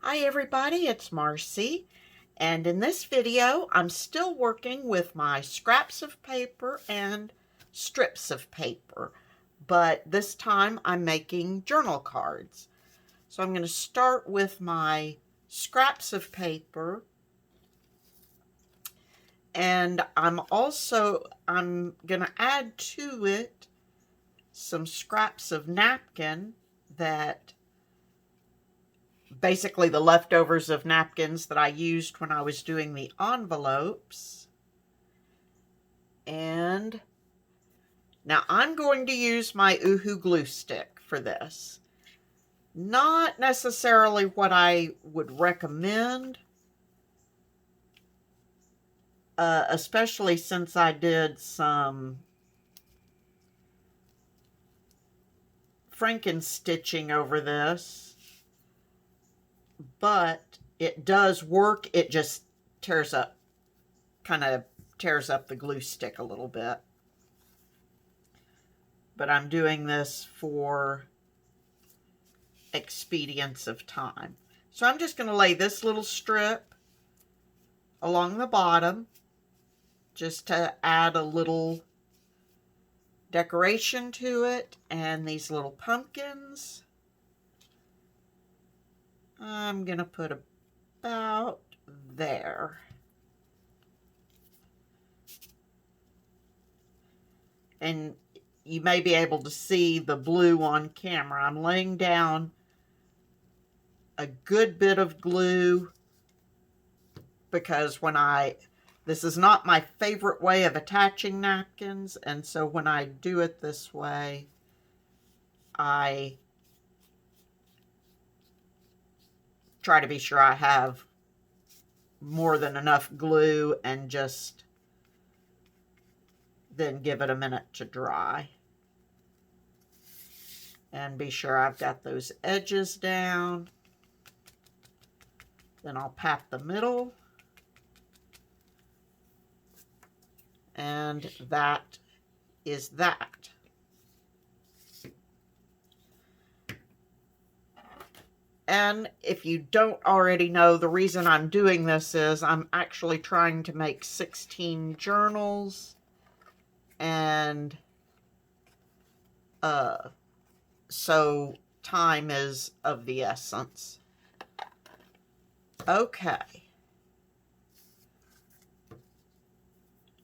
Hi everybody, it's Marcy, and in this video I'm still working with my scraps of paper and strips of paper, but this time I'm making journal cards. So I'm going to start with my scraps of paper, and I'm going to add to it some scraps of napkin that basically the leftovers of napkins that I used when I was doing the envelopes. And now I'm going to use my Oohoo glue stick for this. Not necessarily what I would recommend, especially since I did some Franken-stitching over this, but it does work. It just kind of tears up the glue stick a little bit. But I'm doing this for expedience of time. So I'm just going to lay this little strip along the bottom just to add a little decoration to it. And these little pumpkins, I'm going to put about there. And you may be able to see the blue on camera. I'm laying down a good bit of glue because this is not my favorite way of attaching napkins, and so when I do it this way, I try to be sure I have more than enough glue and just then give it a minute to dry. And be sure I've got those edges down. Then I'll pat the middle. And that is that. And if you don't already know, the reason I'm doing this is I'm actually trying to make 16 journals, and so time is of the essence. Okay.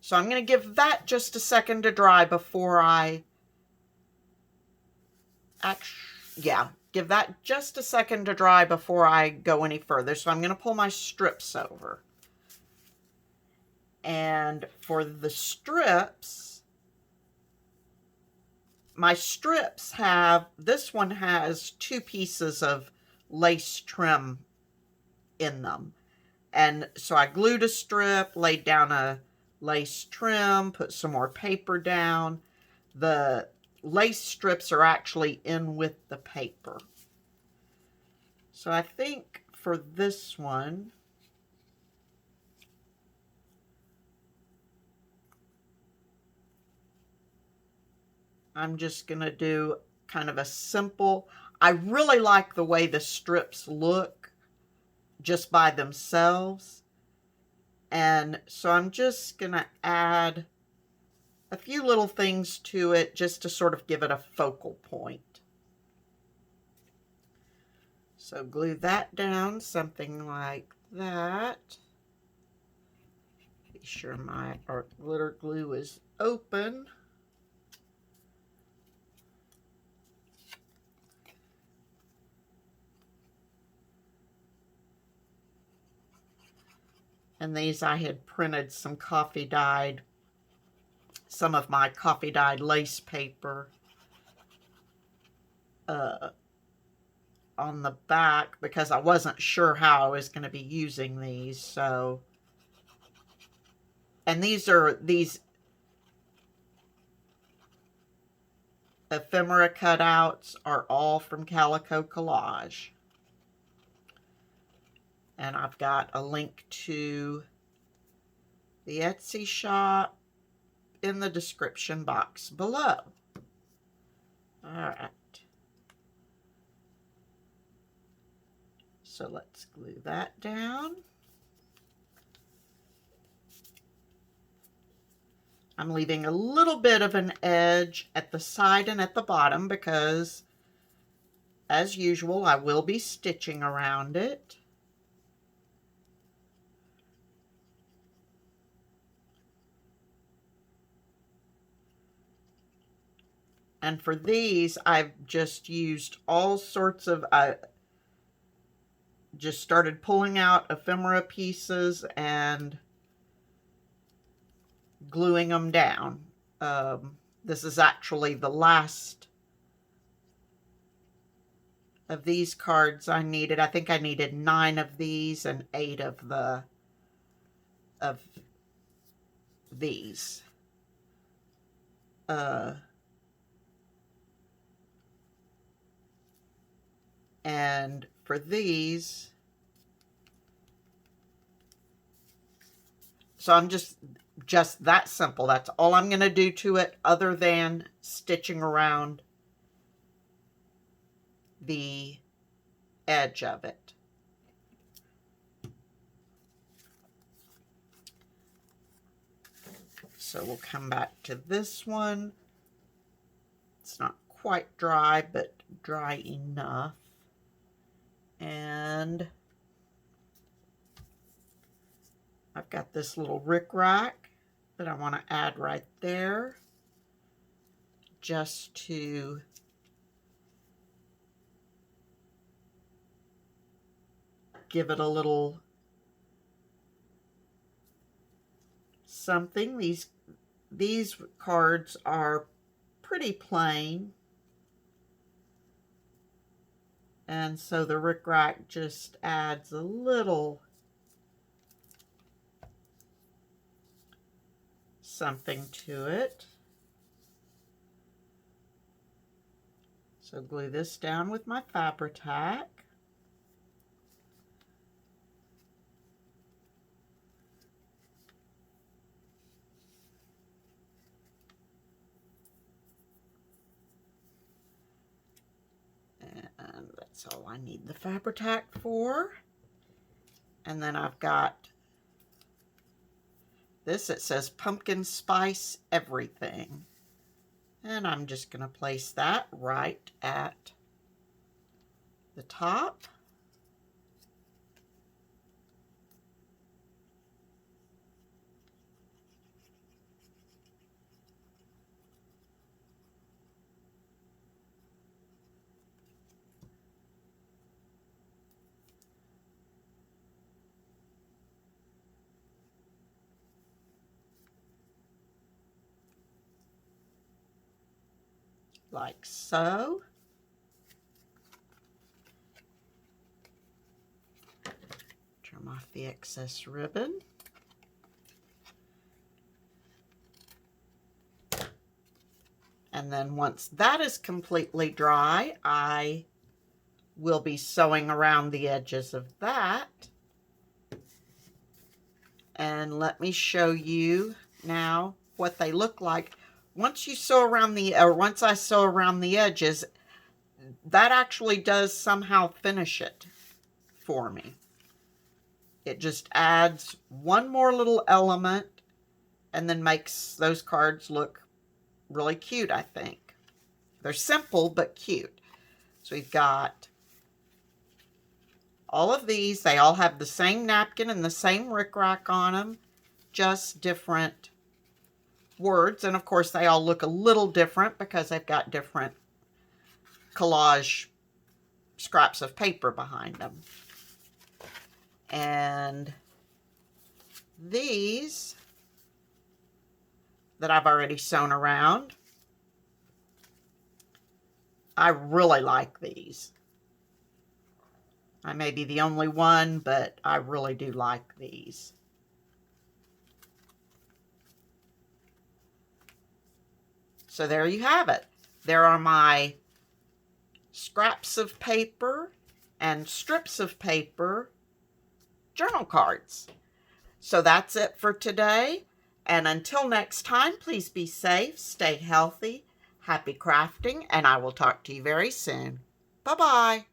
So I'm going to give that just a second to dry before I give that just a second to dry before I go any further. So I'm going to pull my strips over. And for the strips, my strips this one has 2 pieces of lace trim in them. And so I glued a strip, laid down a lace trim, put some more paper down. The lace strips are actually in with the paper. So I think for this one, I'm just going to do kind of a simple, I really like the way the strips look just by themselves. And so I'm just going to add a few little things to it just to sort of give it a focal point. So glue that down, something like that. Be sure my art glitter glue is open. And these I had printed some of my coffee dyed lace paper on the back because I wasn't sure how I was going to be using these. So, and these ephemera cutouts are all from Calico Collage. And I've got a link to the Etsy shop in the description box below. All right. So let's glue that down. I'm leaving a little bit of an edge at the side and at the bottom because, as usual, I will be stitching around it. And for these, I've just used all sorts of, just started pulling out ephemera pieces and gluing them down. This is actually the last of these cards I needed. I think I needed 9 of these and 8 of these. And for these, so I'm just that simple. That's all I'm going to do to it other than stitching around the edge of it. So we'll come back to this one. It's not quite dry, but dry enough. And I've got this little rickrack that I want to add right there, just to give it a little something. These cards are pretty plain, and so the rickrack just adds a little something to it. So glue this down with my Fabri-Tac. And that's all I need the Fabri-Tac for. And then I've got this. It says pumpkin spice everything. And I'm just going to place that right at the top. Like so. Trim off the excess ribbon. And then once that is completely dry, I will be sewing around the edges of that. And let me show you now what they look like. Once you sew around once I sew around the edges, that actually does somehow finish it for me. It just adds one more little element and then makes those cards look really cute, I think. They're simple but cute. So we've got all of these. They all have the same napkin and the same rickrack on them, just different words. And of course they all look a little different because they've got different collage scraps of paper behind them. And these that I've already sewn around, I really like these. I may be the only one, but I really do like these. So there you have it. There are my scraps of paper and strips of paper journal cards. So that's it for today. And until next time, please be safe, stay healthy, happy crafting, and I will talk to you very soon. Bye-bye.